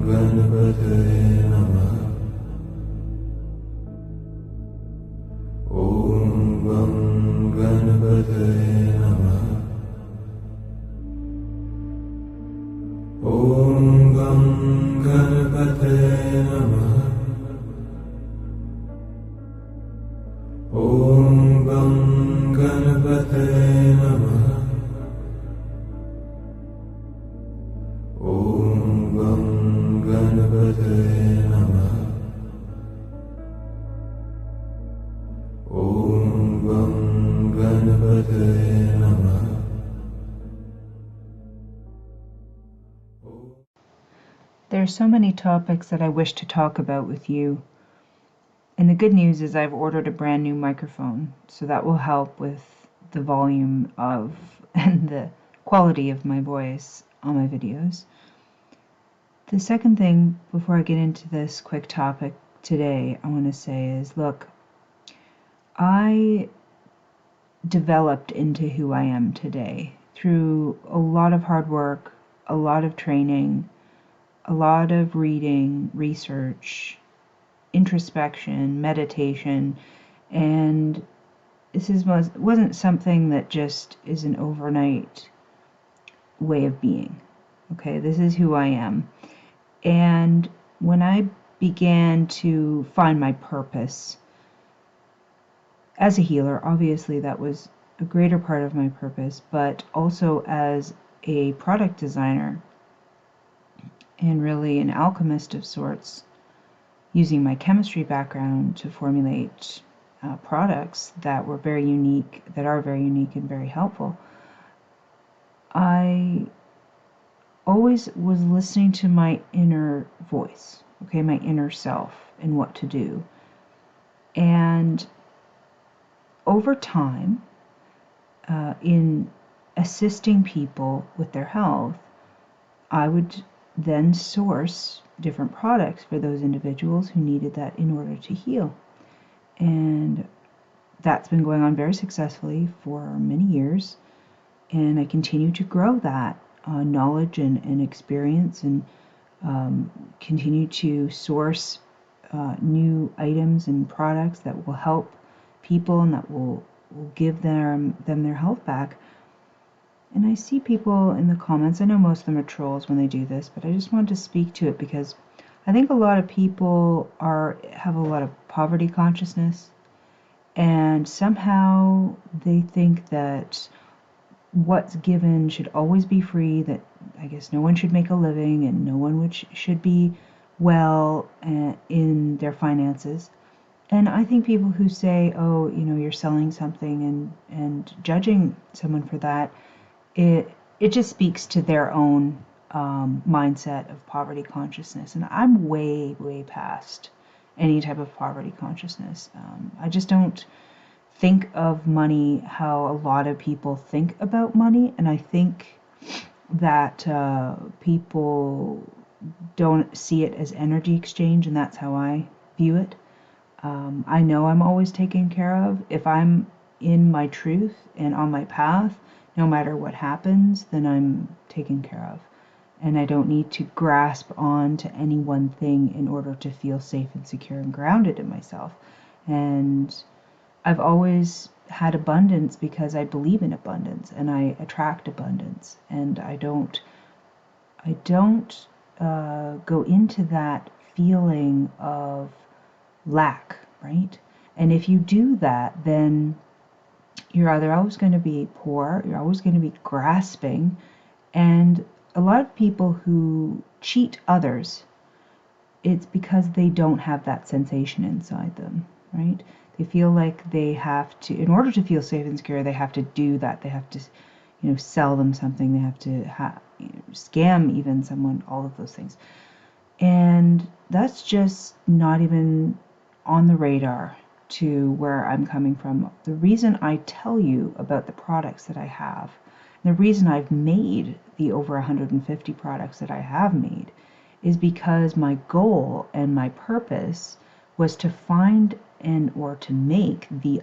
Ganapataye Namah. Om Ganapataye Namah. Om Ganapataye Namah. Om Ganapataye Namah. Om Ganapataye Namah. Om Ganapataye Namah. There are so many topics that I wish to talk about with you. And the good news is I've ordered a brand new microphone, so that will help with the volume of and the quality of my voice on my videos. The second thing, before I get into this quick topic today, I want to say is, look, I developed into who I am today through a lot of hard work, a lot of training, a lot of reading, research, introspection, meditation, and this wasn't something that just is an overnight way of being. Okay, this is who I am. And when I began to find my purpose as a healer, obviously that was a greater part of my purpose, but also as a product designer and really an alchemist of sorts, using my chemistry background to formulate products that were very unique, that are very unique and very helpful. I always was listening to my inner voice, okay, my inner self, and what to do. And over time, in assisting people with their health, I would then source different products for those individuals who needed that in order to heal. And that's been going on very successfully for many years, and I continue to grow that knowledge and experience, and continue to source new items and products that will help people and that will give them their health back. And I see people in the comments, I know most of them are trolls when they do this, but I just wanted to speak to it because I think a lot of people have a lot of poverty consciousness, and somehow they think that what's given should always be free, that I guess no one should make a living and no one should be well in their finances. And I think people who say, oh, you're selling something and judging someone for that, it just speaks to their own mindset of poverty consciousness. And I'm way, way past any type of poverty consciousness. I just don't think of money how a lot of people think about money. And I think that people don't see it as energy exchange, and that's how I view it. I know I'm always taken care of. If I'm in my truth and on my path, no matter what happens, then I'm taken care of. And I don't need to grasp on to any one thing in order to feel safe and secure and grounded in myself. And I've always had abundance because I believe in abundance and I attract abundance. And I don't go into that feeling of lack, right? And if you do that, then you're either always going to be poor, you're always going to be grasping, and a lot of people who cheat others, it's because they don't have that sensation inside them, right? They feel like they have to, in order to feel safe and secure, they have to do that. They have to, sell them something. They have to scam even someone, all of those things. And that's just not even on the radar to where I'm coming from. The reason I tell you about the products that I have, the reason I've made the over 150 products that I have made, is because my goal and my purpose was to find or to make the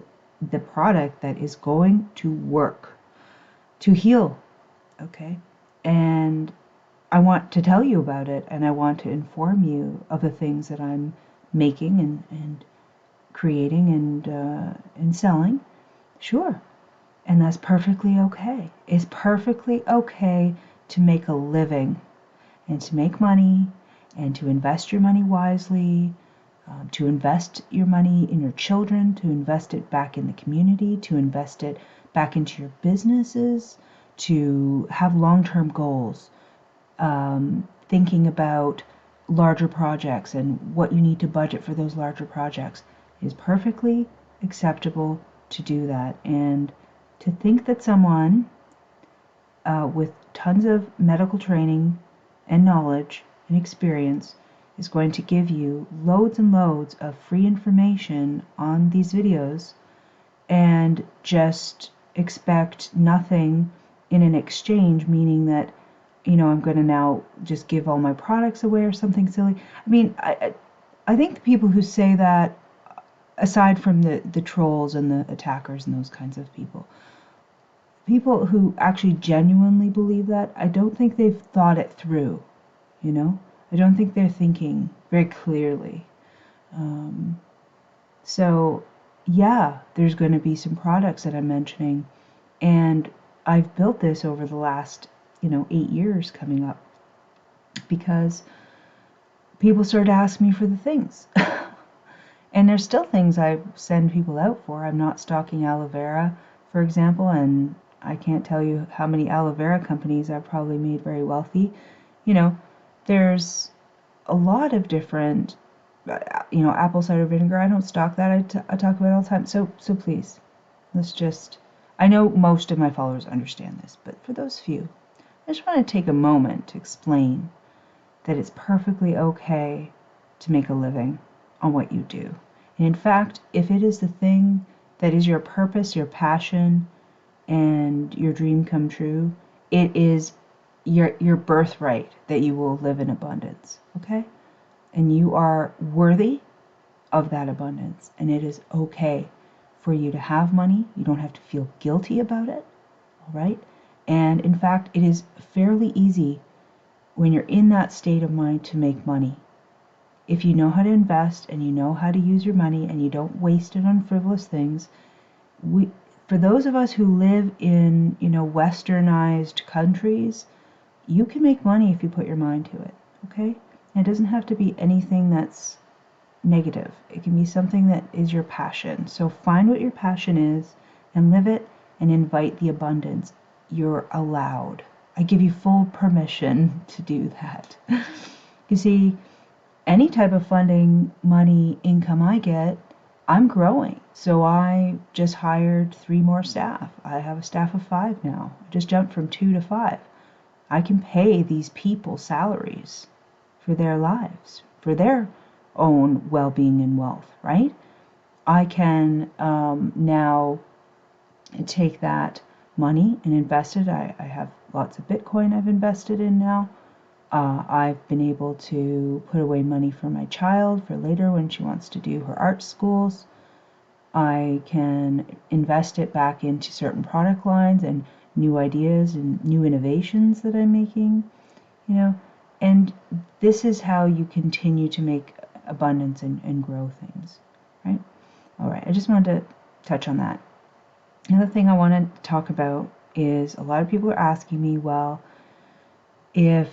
product that is going to work to heal, okay? And I want to tell you about it, and I want to inform you of the things that I'm making and creating and selling. Sure. And that's perfectly okay. It's perfectly okay to make a living and to make money and to invest your money wisely, to invest your money in your children, to invest it back in the community, to invest it back into your businesses, to have long-term goals, thinking about larger projects and what you need to budget for those larger projects. It is perfectly acceptable to do that. And to think that someone with tons of medical training and knowledge and experience is going to give you loads and loads of free information on these videos and just expect nothing in an exchange, meaning that, you know, I'm going to now just give all my products away or something silly. I mean, I think the people who say that, aside from the trolls and the attackers and those kinds of people who actually genuinely believe that, I don't think they've thought it through, you know? I don't think they're thinking very clearly. So, yeah, there's going to be some products that I'm mentioning, and I've built this over the last, 8 years coming up, because people started asking me for the things. And there's still things I send people out for. I'm not stocking aloe vera, for example, and I can't tell you how many aloe vera companies I've probably made very wealthy. There's a lot of different, apple cider vinegar. I don't stock that. I talk about it all the time. So please, let's just, I know most of my followers understand this, but for those few, I just want to take a moment to explain that it's perfectly okay to make a living on what you do. And in fact, if it is the thing that is your purpose, your passion, and your dream come true, it is your birthright that you will live in abundance, okay? And you are worthy of that abundance, and it is okay for you to have money. You don't have to feel guilty about it, all right? And in fact, it is fairly easy when you're in that state of mind to make money. If you know how to invest and you know how to use your money and you don't waste it on frivolous things, for those of us who live in, westernized countries, you can make money if you put your mind to it, okay? And it doesn't have to be anything that's negative. It can be something that is your passion. So find what your passion is and live it and invite the abundance. You're allowed. I give you full permission to do that. You see, any type of funding, money, income I get, I'm growing. So I just hired 3 more staff. I have a staff of 5 now. I just jumped from 2 to 5. I can pay these people salaries for their lives, for their own well-being and wealth, right? I can now take that money and invest it. I have lots of Bitcoin I've invested in now. I've been able to put away money for my child for later when she wants to do her art schools. I can invest it back into certain product lines and new ideas and new innovations that I'm making, and this is how you continue to make abundance and grow things, right? All right, I just wanted to touch on that. Another thing I want to talk about is a lot of people are asking me, well, if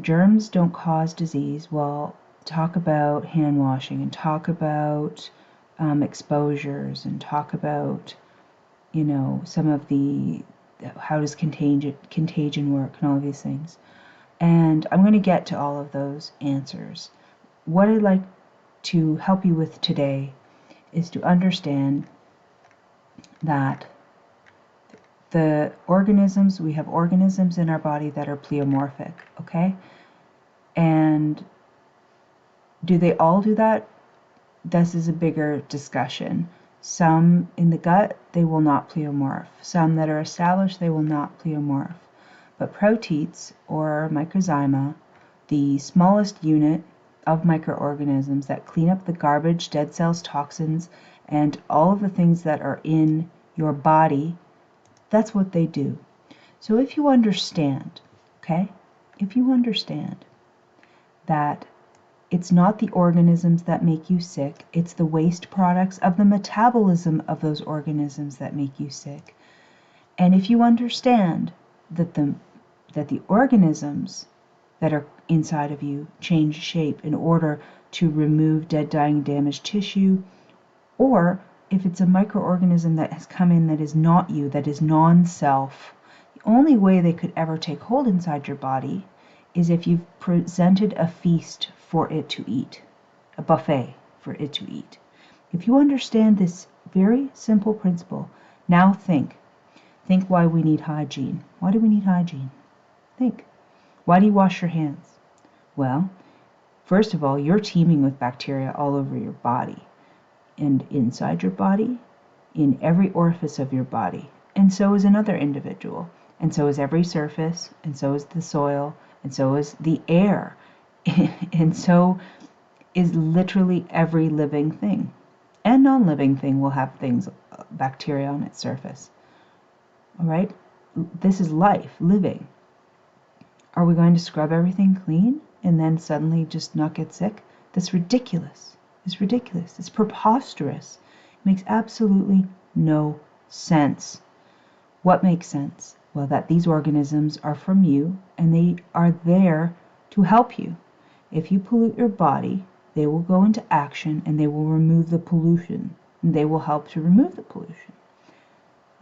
germs don't cause disease, well, talk about hand washing and talk about exposures and talk about, some of the, how does contagion work and all of these things. And I'm going to get to all of those answers. What I'd like to help you with today is to understand that we have organisms in our body that are pleomorphic, okay? And do they all do that? This is a bigger discussion. Some in the gut, they will not pleomorph. Some that are established, they will not pleomorph. But proteits, or microzyma, the smallest unit of microorganisms that clean up the garbage, dead cells, toxins, and all of the things that are in your body, that's what they do. So if you understand, okay, if you understand that it's not the organisms that make you sick, it's the waste products of the metabolism of those organisms that make you sick. And if you understand that the organisms that are inside of you change shape in order to remove dead, dying, damaged tissue, or if it's a microorganism that has come in that is not you, that is non-self, the only way they could ever take hold inside your body is if you've presented a feast for it to eat, a buffet for it to eat. If you understand this very simple principle, now think why we need hygiene. Why do we need hygiene? Think. Why do you wash your hands? Well, first of all, you're teeming with bacteria all over your body and inside your body, in every orifice of your body. And so is another individual. And so is every surface, and so is the soil, and so is the air. And so is literally every living thing. And non-living thing will have things, bacteria on its surface. All right? This is life, living. Are we going to scrub everything clean and then suddenly just not get sick? That's ridiculous. It's ridiculous. It's preposterous. It makes absolutely no sense. What makes sense? Well, that these organisms are from you and they are there to help you. If you pollute your body, they will go into action and they will remove the pollution. And they will help to remove the pollution.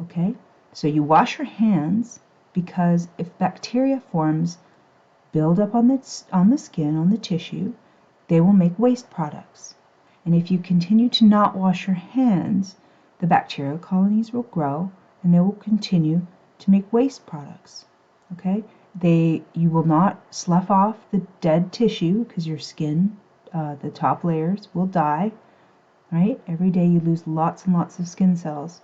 Okay? So you wash your hands because if bacteria forms build up on the skin, on the tissue, they will make waste products. And if you continue to not wash your hands, the bacterial colonies will grow and they will continue to make waste products. Okay? You will not slough off the dead tissue because your skin, the top layers, will die. Right? Every day you lose lots and lots of skin cells.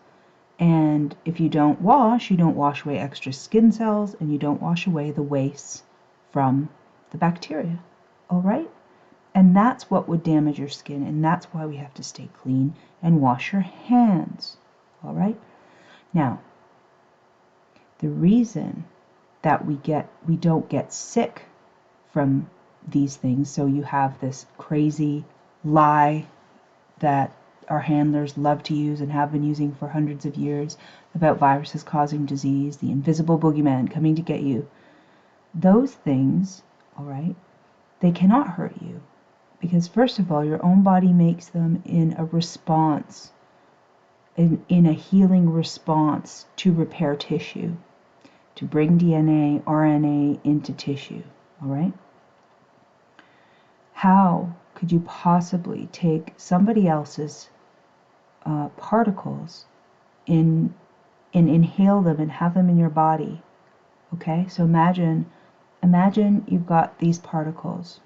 And if you don't wash away extra skin cells and you don't wash away the waste from the bacteria. All right? And that's what would damage your skin, and that's why we have to stay clean and wash your hands. All right? Now, the reason that we don't get sick from these things, so you have this crazy lie that our handlers love to use and have been using for hundreds of years about viruses causing disease, the invisible boogeyman coming to get you. Those things, all right, they cannot hurt you because first of all, your own body makes them in a response, in a healing response to repair tissue, to bring DNA, RNA into tissue, all right? How could you possibly take somebody else's particles and inhale them and have them in your body? Okay, so imagine you've got these particles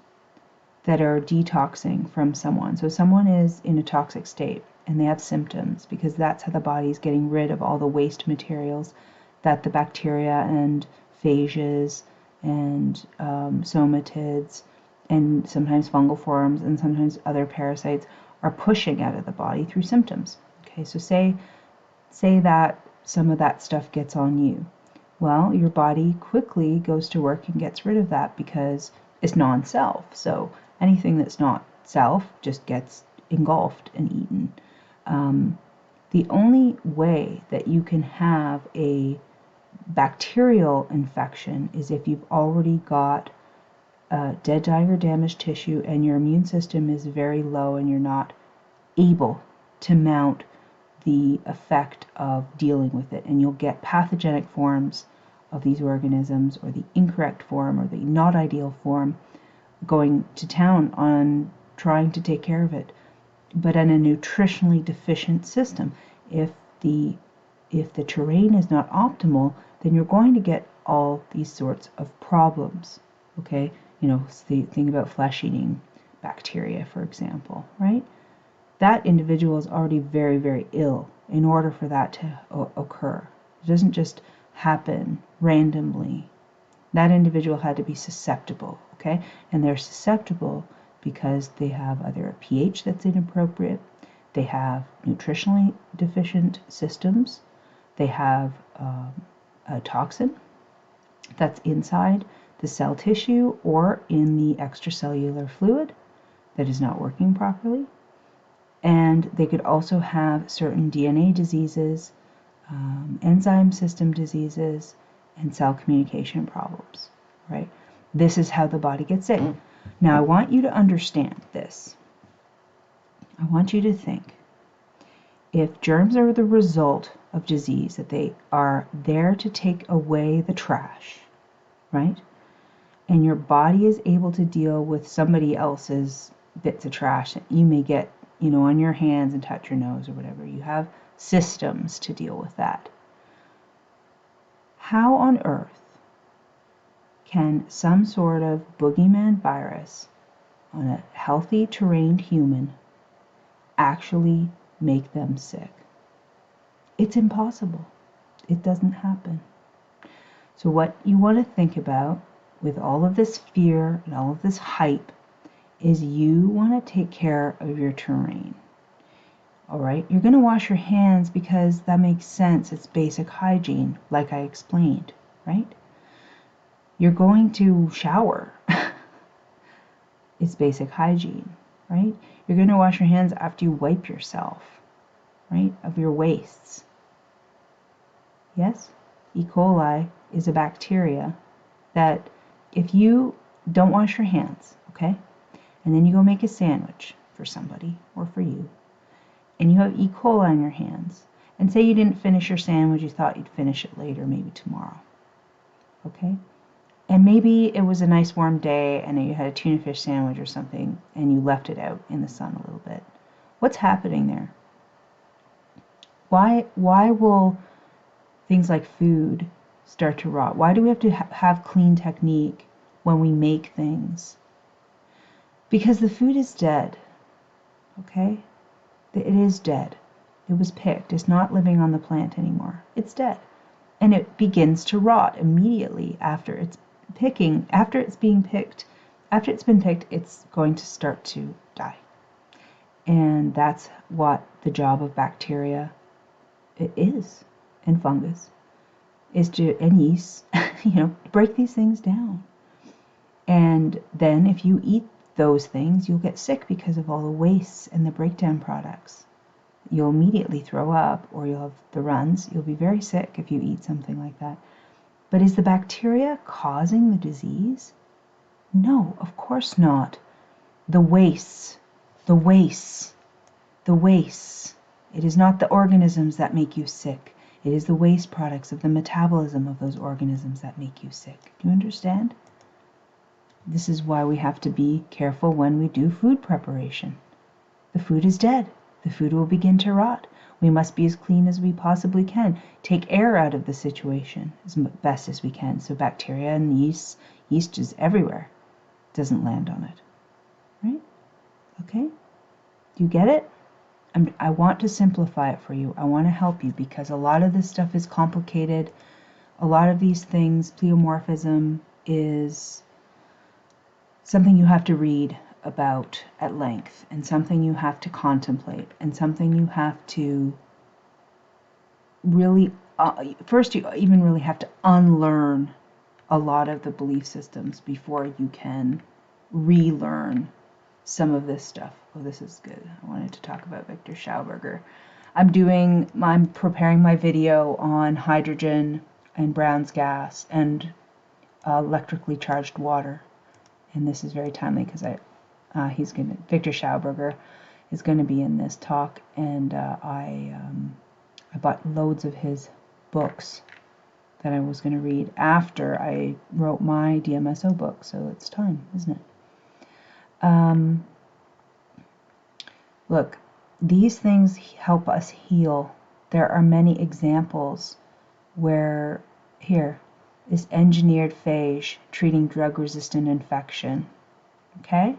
that are detoxing from someone. So someone is in a toxic state and they have symptoms because that's how the body is getting rid of all the waste materials that the bacteria and phages and somatids and sometimes fungal forms and sometimes other parasites are pushing out of the body through symptoms. Okay, so say that some of that stuff gets on you. Well, your body quickly goes to work and gets rid of that because it's non-self. So anything that's not self just gets engulfed and eaten. The only way that you can have a bacterial infection is if you've already got dead, dying, or damaged tissue and your immune system is very low and you're not able to mount the effect of dealing with it. And you'll get pathogenic forms of these organisms or the incorrect form or the not ideal form going to town on trying to take care of it. But in a nutritionally deficient system, if the terrain is not optimal, then you're going to get all these sorts of problems. Okay, think about flesh-eating bacteria, for example, right? That individual is already very, very ill in order for that to occur. It doesn't just happen randomly. That individual had to be susceptible, okay? And they're susceptible because they have either a pH that's inappropriate, they have nutritionally deficient systems, they have a toxin that's inside the cell tissue or in the extracellular fluid that is not working properly. And they could also have certain DNA diseases, enzyme system diseases, and cell communication problems, right? This is how the body gets sick. Now, I want you to understand this. I want you to think. If germs are the result of disease, that they are there to take away the trash, right? And your body is able to deal with somebody else's bits of trash that you may get, on your hands and touch your nose or whatever. You have systems to deal with that. How on earth can some sort of boogeyman virus on a healthy, trained human actually make them sick? It's impossible. It doesn't happen. So what you want to think about with all of this fear and all of this hype is you want to take care of your terrain. All right? You're going to wash your hands because that makes sense. It's basic hygiene, like I explained, right? You're going to shower. It's basic hygiene, right? You're going to wash your hands after you wipe yourself, right, of your wastes. Yes? E. coli is a bacteria that if you don't wash your hands, okay, and then you go make a sandwich for somebody or for you, and you have E. coli on your hands, and say you didn't finish your sandwich, you thought you'd finish it later, maybe tomorrow, okay? And maybe it was a nice warm day and you had a tuna fish sandwich or something and you left it out in the sun a little bit. What's happening there? Why will things like food start to rot? Why do we have to have clean technique when we make things? Because the food is dead, okay? It is dead. It was picked. It's not living on the plant anymore. It's dead. And it begins to rot immediately after it's been picked, it's going to start to die. And that's what the job of bacteria is, and fungus, and yeast, break these things down. And then if you eat those things, you'll get sick because of all the wastes and the breakdown products. You'll immediately throw up, or you'll have the runs. You'll be very sick if you eat something like that. But is the bacteria causing the disease? No, of course not. The wastes. It is not the organisms that make you sick. It is the waste products of the metabolism of those organisms that make you sick. Do you understand? This is why we have to be careful when we do food preparation. The food is dead. The food will begin to rot. We must be as clean as we possibly can. Take air out of the situation as best as we can. So bacteria and yeast is everywhere. It doesn't land on it. Right? Okay? Do you get it? I want to simplify it for you. I want to help you because a lot of this stuff is complicated. A lot of these things, pleomorphism is something you have to read about at length, and something you have to contemplate, and something you have to really, first you even really have to unlearn a lot of the belief systems before you can relearn some of this stuff. Oh, this is good. I wanted to talk about Victor Schauberger. I'm preparing my video on hydrogen and Brown's gas and electrically charged water. And this is very timely because Victor Schauberger is going to be in this talk, and I bought loads of his books that I was going to read after I wrote my DMSO book, so it's time, isn't it? Look, these things help us heal. There are many examples where, here, is engineered phage treating drug-resistant infection. Okay?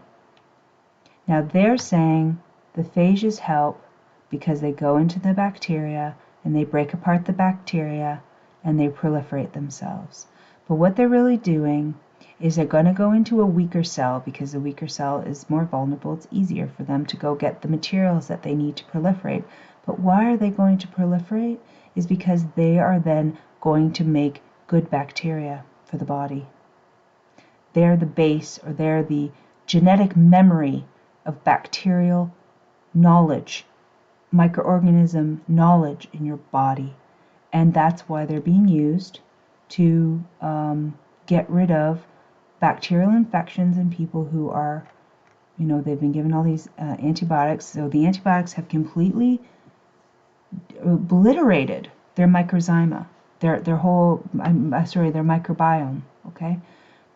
Now they're saying the phages help because they go into the bacteria and they break apart the bacteria and they proliferate themselves. But what they're really doing is they're going to go into a weaker cell because the weaker cell is more vulnerable. It's easier for them to go get the materials that they need to proliferate. But why are they going to proliferate? Is because they are then going to make good bacteria for the body. They're the base, or they're the genetic memory of bacterial knowledge, microorganism knowledge in your body. And that's why they're being used to get rid of bacterial infections in people who are, they've been given all these antibiotics. So the antibiotics have completely obliterated their microzyma, their microbiome, okay?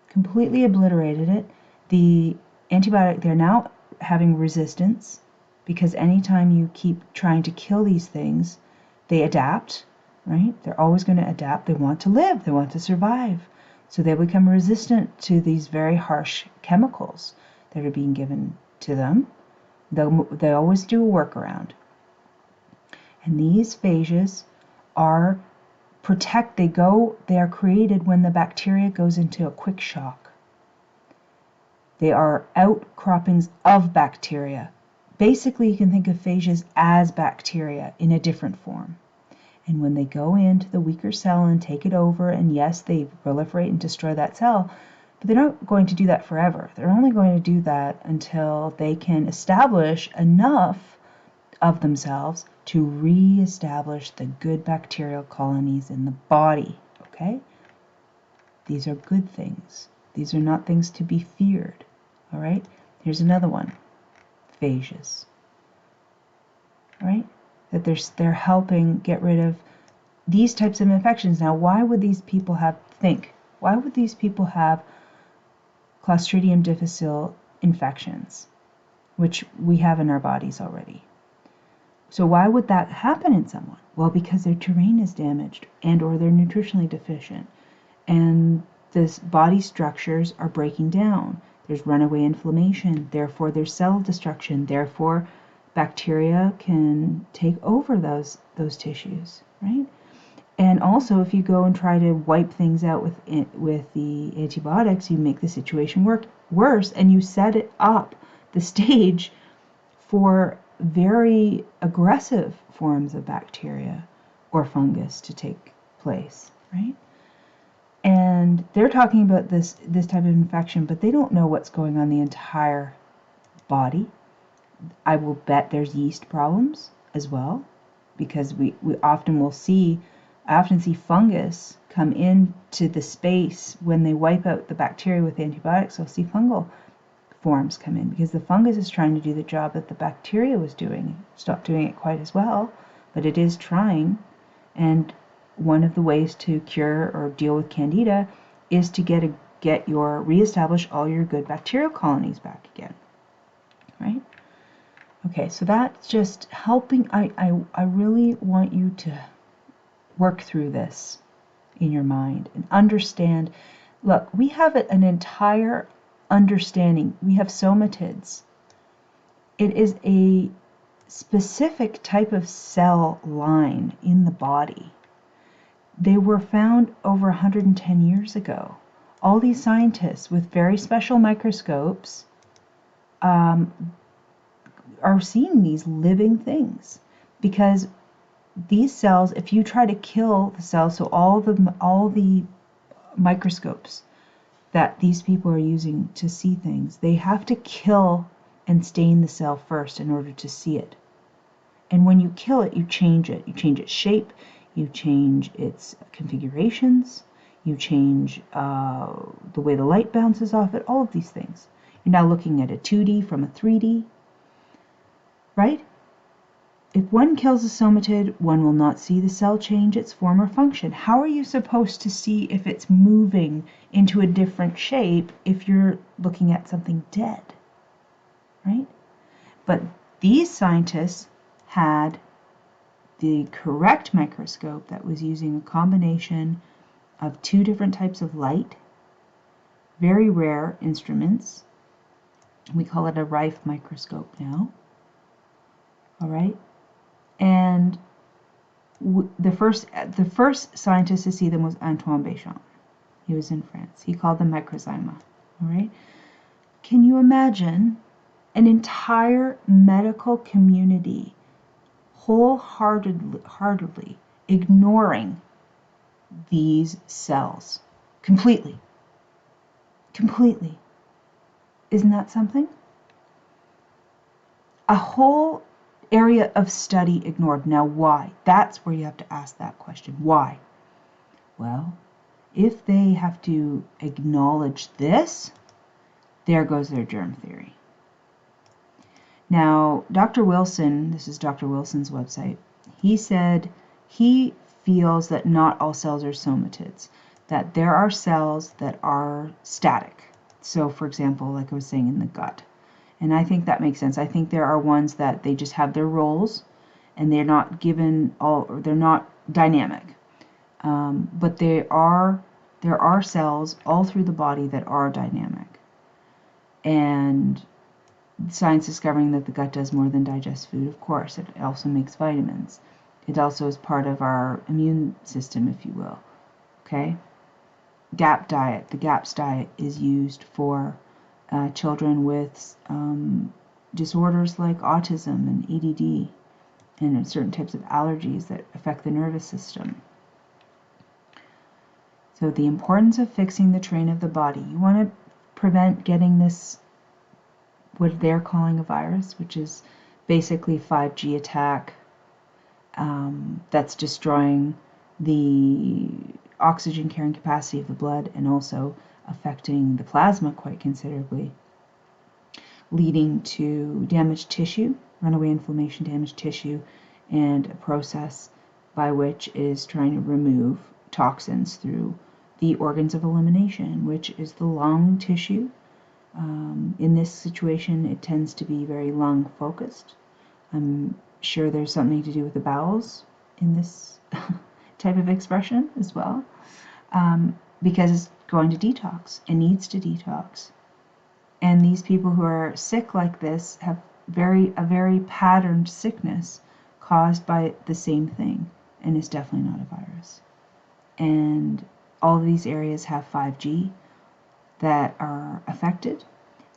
Completely obliterated it. The antibiotic, they're now having resistance, because anytime you keep trying to kill these things, they adapt, right? They're always going to adapt. They want to live. They want to survive. So they become resistant to these very harsh chemicals that are being given to them. They always do a workaround. And these phages are they are created when the bacteria goes into a quick shock. They are outcroppings of bacteria. Basically, you can think of phages as bacteria in a different form. And when they go into the weaker cell and take it over, and yes, they proliferate and destroy that cell, but they're not going to do that forever. They're only going to do that until they can establish enough of themselves to re-establish the good bacterial colonies in the body, okay? These are good things. These are not things to be feared, all right? Here's another one, phages, all right? That they're helping get rid of these types of infections. Now, why would these people have Clostridium difficile infections, which we have in our bodies already? So why would that happen in someone? Well, because their terrain is damaged, and or they're nutritionally deficient, and the body structures are breaking down. There's runaway inflammation, therefore there's cell destruction, therefore bacteria can take over those tissues, right? And also, if you go and try to wipe things out with the antibiotics, you make the situation worse, and you set it up the stage for very aggressive forms of bacteria or fungus to take place, right? And they're talking about this type of infection, but they don't know what's going on the entire body. I will bet there's yeast problems as well, because we often will see, I often see fungus come into the space when they wipe out the bacteria with antibiotics. I'll see fungal forms come in, because the fungus is trying to do the job that the bacteria was doing. It's not doing it quite as well, but it is trying. And one of the ways to cure or deal with candida is to reestablish all your good bacterial colonies back again, right? Okay, so that's just helping. I really want you to work through this in your mind and understand. Look, we have an entire understanding. We have somatids. It is a specific type of cell line in the body. They were found over 110 years ago. All these scientists with very special microscopes are seeing these living things, because these cells, if you try to kill the cells, so all the microscopes that these people are using to see things, they have to kill and stain the cell first in order to see it. And when you kill it, you change it. You change its shape, you change its configurations, you change the way the light bounces off it, all of these things. You're now looking at a 2D from a 3D, right? If one kills a somatid, one will not see the cell change its form or function. How are you supposed to see if it's moving into a different shape if you're looking at something dead, right? But these scientists had the correct microscope that was using a combination of two different types of light, very rare instruments. We call it a Rife microscope now, all right? And the first scientist to see them was Antoine Béchamp. He was in France. He called them microzyma. All right. Can you imagine an entire medical community wholeheartedly ignoring these cells completely? Completely. Isn't that something? A whole area of study ignored. Now why? That's where you have to ask that question. Why? Well, if they have to acknowledge this, there goes their germ theory. Now, Dr. Wilson, this is Dr. Wilson's website, he said he feels that not all cells are somatids, that there are cells that are static. So, for example, like I was saying in the gut. And I think that makes sense. I think there are ones that they just have their roles and they're not given all, or they're not dynamic. But there are cells all through the body that are dynamic. And science discovering that the gut does more than digest food, of course. It also makes vitamins. It also is part of our immune system, if you will. Okay? GAP diet. The GAPS diet is used for children with disorders like autism and ADD and certain types of allergies that affect the nervous system. So the importance of fixing the terrain of the body. You want to prevent getting this, what they're calling a virus, which is basically 5G attack that's destroying the oxygen carrying capacity of the blood and also affecting the plasma quite considerably, leading to damaged tissue, runaway inflammation, damaged tissue, and a process by which is trying to remove toxins through the organs of elimination, which is the lung tissue. In this situation, it tends to be very lung focused. I'm sure there's something to do with the bowels in this type of expression as well, because it's going to detox. It needs to detox. And these people who are sick like this have a very patterned sickness caused by the same thing, and it's definitely not a virus. And all of these areas have 5G that are affected,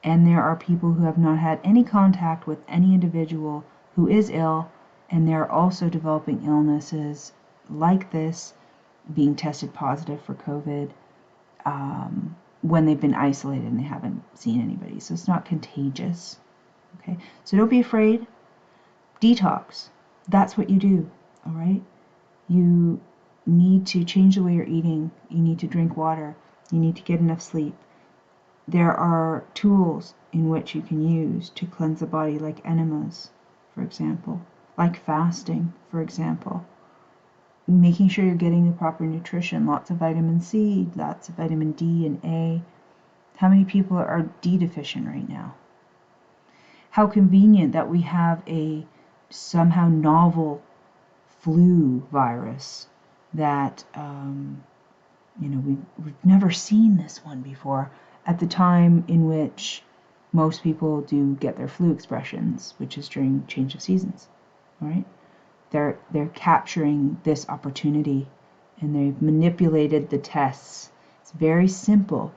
and there are people who have not had any contact with any individual who is ill, and they're also developing illnesses like this, being tested positive for COVID when they've been isolated and they haven't seen anybody. So it's not contagious. Okay, so don't be afraid. Detox. That's what you do. All right. You need to change the way you're eating. You need to drink water. You need to get enough sleep. There are tools in which you can use to cleanse the body, like enemas, for example, like fasting, for example. Making sure you're getting the proper nutrition, lots of vitamin C, lots of vitamin D and A. How many people are D deficient right now? How convenient that we have a somehow novel flu virus that, we've never seen this one before at the time in which most people do get their flu expressions, which is during change of seasons, all right? They're capturing this opportunity, and they've manipulated the tests. It's very simple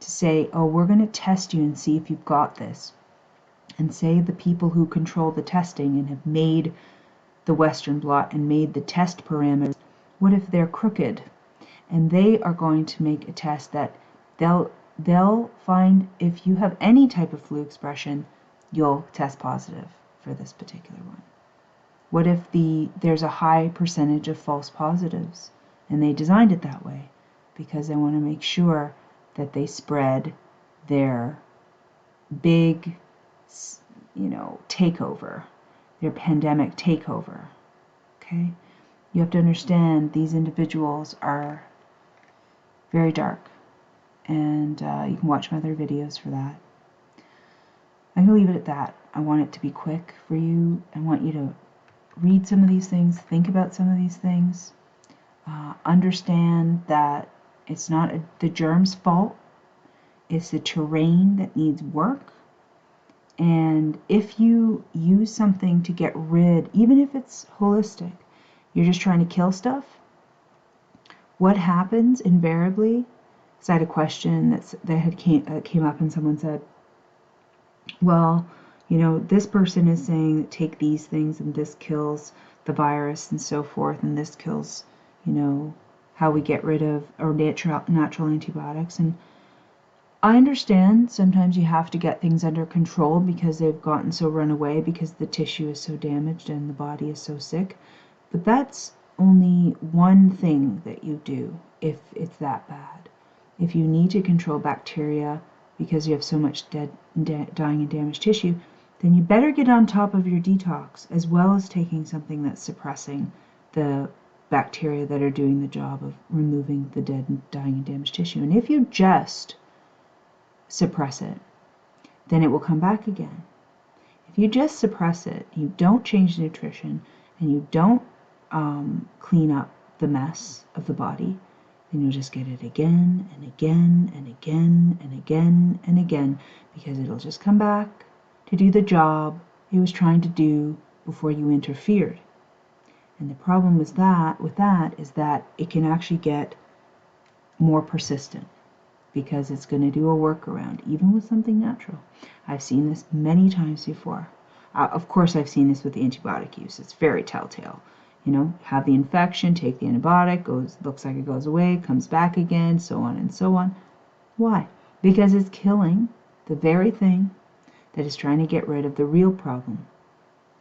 to say, oh, we're going to test you and see if you've got this. And say the people who control the testing and have made the Western blot and made the test parameters, what if they're crooked? And they are going to make a test that they'll find if you have any type of flu expression, you'll test positive for this particular one. What if there's a high percentage of false positives? And they designed it that way because they want to make sure that they spread their big, takeover, their pandemic takeover. Okay? You have to understand these individuals are very dark, and you can watch my other videos for that. I'm going to leave it at that. I want it to be quick for you. I want you to read some of these things, think about some of these things, understand that it's not the germ's fault, it's the terrain that needs work. And if you use something to get rid, even if it's holistic, you're just trying to kill stuff, what happens invariably? Because I had a question that came up, and someone said, well, this person is saying take these things and this kills the virus and so forth, and this kills, how we get rid of our natural antibiotics. And I understand sometimes you have to get things under control because they've gotten so run away because the tissue is so damaged and the body is so sick. But that's only one thing that you do if it's that bad. If you need to control bacteria because you have so much dead, dying and damaged tissue, then you better get on top of your detox as well as taking something that's suppressing the bacteria that are doing the job of removing the dead, dying and damaged tissue. And if you just suppress it, then it will come back again. If you just suppress it, you don't change the nutrition, and you don't clean up the mess of the body, then you'll just get it again and again and again and again and again, because it'll just come back to do the job it was trying to do before you interfered. And the problem with that is that it can actually get more persistent because it's going to do a workaround, even with something natural. I've seen this many times before. Of course, I've seen this with the antibiotic use. It's very telltale. You know, have the infection, take the antibiotic, looks like it goes away, comes back again, so on and so on. Why? Because it's killing the very thing that is trying to get rid of the real problem,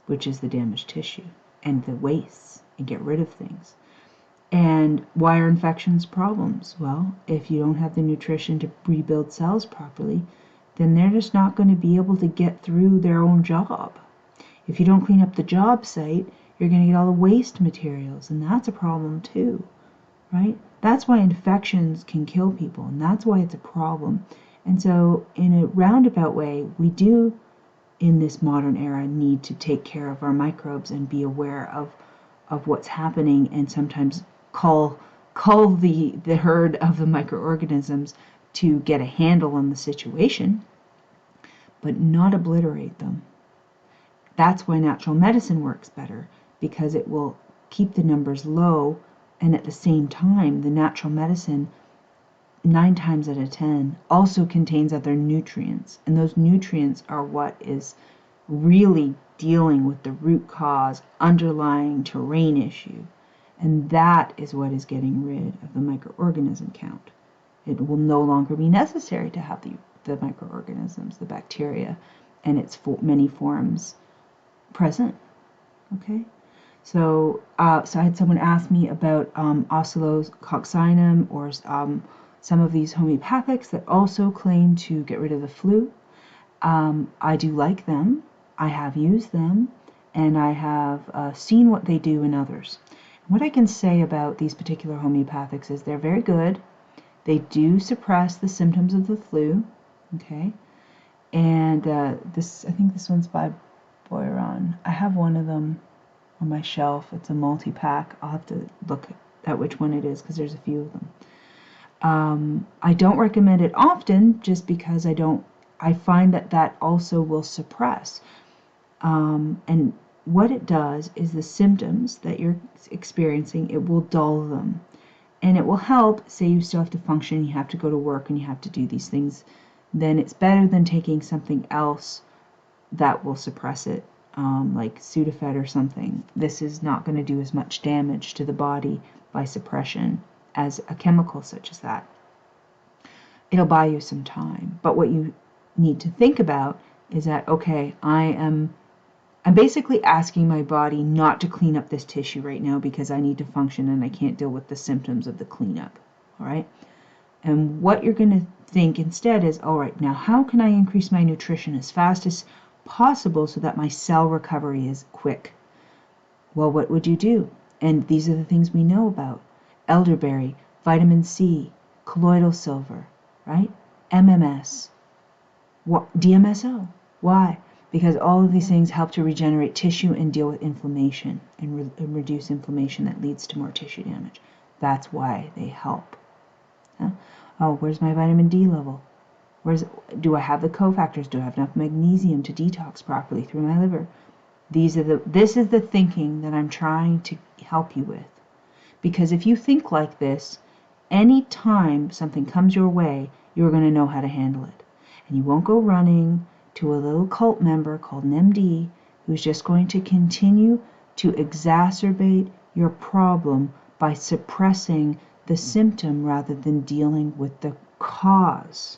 which is the damaged tissue and the wastes, and get rid of things. And why are infections problems? Well, if you don't have the nutrition to rebuild cells properly, then they're just not going to be able to get through their own job. If you don't clean up the job site, you're going to get all the waste materials, and that's a problem too, right? That's why infections can kill people, and that's why it's a problem. And so in a roundabout way, we do, in this modern era, need to take care of our microbes and be aware of what's happening, and sometimes call the herd of the microorganisms to get a handle on the situation, but not obliterate them. That's why natural medicine works better, because it will keep the numbers low, and at the same time, the natural medicine, 9 times out of 10, also contains other nutrients, and those nutrients are what is really dealing with the root cause underlying terrain issue, and that is what is getting rid of the microorganism count. It will no longer be necessary to have the microorganisms, the bacteria, and its many forms present. Okay, so I had someone ask me about oscillococcinum or some of these homeopathics that also claim to get rid of the flu. I do like them. I have used them, and I have seen what they do in others. And what I can say about these particular homeopathics is they're very good. They do suppress the symptoms of the flu. Okay, and I think this one's by Boiron. I have one of them on my shelf. It's a multi-pack. I'll have to look at which one it is because there's a few of them. I don't recommend it often just because I find that also will suppress. And what it does is the symptoms that you're experiencing, it will dull them. And it will help, say you still have to function, you have to go to work and you have to do these things, then it's better than taking something else that will suppress it, like Sudafed or something. This is not going to do as much damage to the body by suppression as a chemical such as that. It'll buy you some time. But what you need to think about is that, okay, I'm basically asking my body not to clean up this tissue right now because I need to function and I can't deal with the symptoms of the cleanup. All right? And what you're going to think instead is, all right, now how can I increase my nutrition as fast as possible so that my cell recovery is quick? Well, what would you do? And these are the things we know about. Elderberry, vitamin C, colloidal silver, right? MMS, DMSO. Why? Because all of these things help to regenerate tissue and deal with inflammation and reduce inflammation that leads to more tissue damage. That's why they help. Huh? Oh, where's my vitamin D level? Do I have the cofactors? Do I have enough magnesium to detox properly through my liver? This is the thinking that I'm trying to help you with. Because if you think like this, any time something comes your way, you're going to know how to handle it. And you won't go running to a little cult member called an MD who's just going to continue to exacerbate your problem by suppressing the symptom rather than dealing with the cause.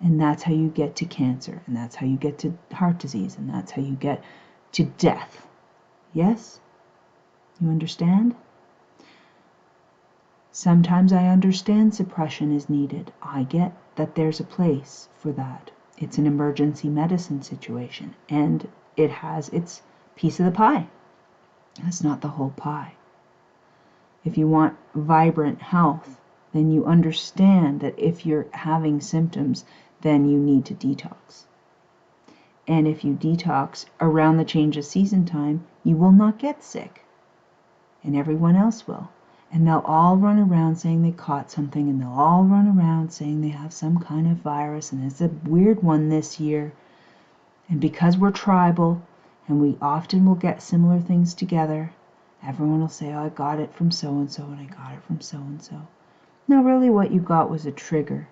And that's how you get to cancer, and that's how you get to heart disease, and that's how you get to death. Yes? You understand? Sometimes I understand suppression is needed. I get that there's a place for that. It's an emergency medicine situation, and it has its piece of the pie. That's not the whole pie. If you want vibrant health, then you understand that if you're having symptoms, then you need to detox. And if you detox around the change of season time, you will not get sick. And everyone else will. And they'll all run around saying they caught something, and they'll all run around saying they have some kind of virus, and it's a weird one this year. And because we're tribal, and we often will get similar things together, everyone will say, oh, I got it from so-and-so, and I got it from so-and-so. No, really what you got was a trigger.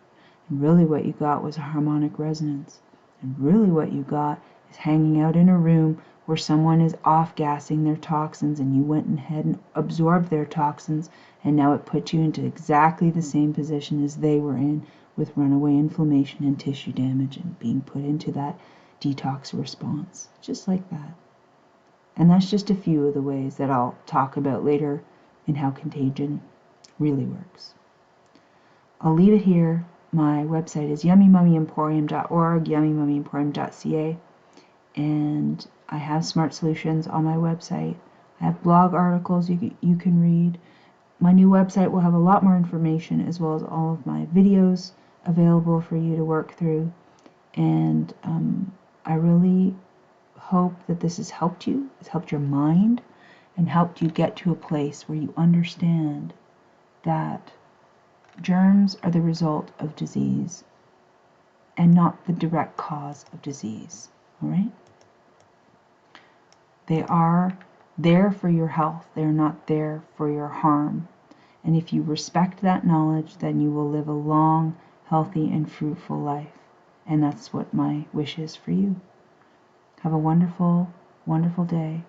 And really what you got was a harmonic resonance. And really what you got is hanging out in a room where someone is off-gassing their toxins, and you went ahead and absorbed their toxins, and now it put you into exactly the same position as they were in, with runaway inflammation and tissue damage, and being put into that detox response, just like that. And that's just a few of the ways that I'll talk about later in how contagion really works. I'll leave it here. My website is yummymummyemporium.org, yummymummyemporium.ca, and I have smart solutions on my website. I have blog articles you can read. My new website will have a lot more information, as well as all of my videos available for you to work through. And I really hope that this has helped you, it's helped your mind, and helped you get to a place where you understand that germs are the result of disease and not the direct cause of disease. All right? They are there for your health. They're not there for your harm. And if you respect that knowledge, then you will live a long, healthy, and fruitful life. And that's what my wish is for you. Have a wonderful, wonderful day.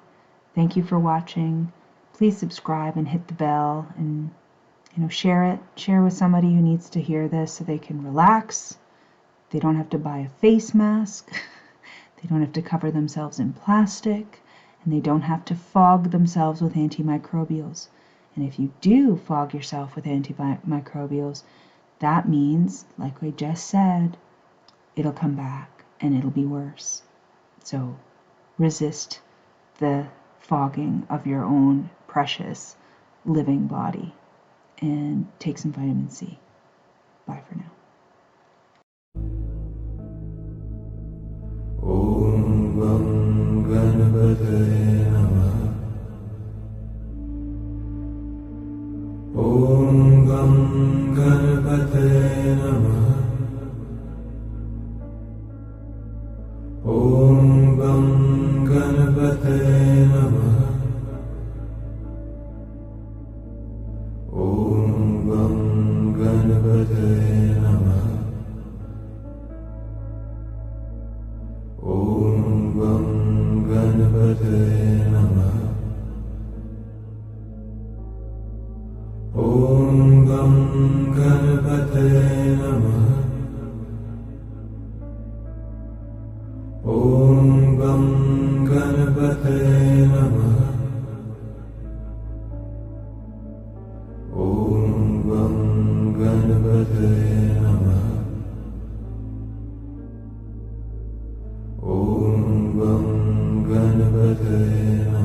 Thank you for watching. Please subscribe and hit the bell, and share it. Share with somebody who needs to hear this so they can relax. They don't have to buy a face mask. They don't have to cover themselves in plastic. And they don't have to fog themselves with antimicrobials. And if you do fog yourself with antimicrobials, that means, like I just said, it'll come back and it'll be worse. So resist the fogging of your own precious living body, and take some vitamin C. Bye for now. Om Gam Ganapataye Namah. Om Gam Ganapataye Namah. Om Gam Ganapataye Namah. Om Gam Ganapataye Namah. Om Gam Ganapataye Namah. Om Gam Ganapataye Namah. Om Gam Ganapataye Namah. Om Gam Ganapataye Namah. Om Gam Ganapataye Namah.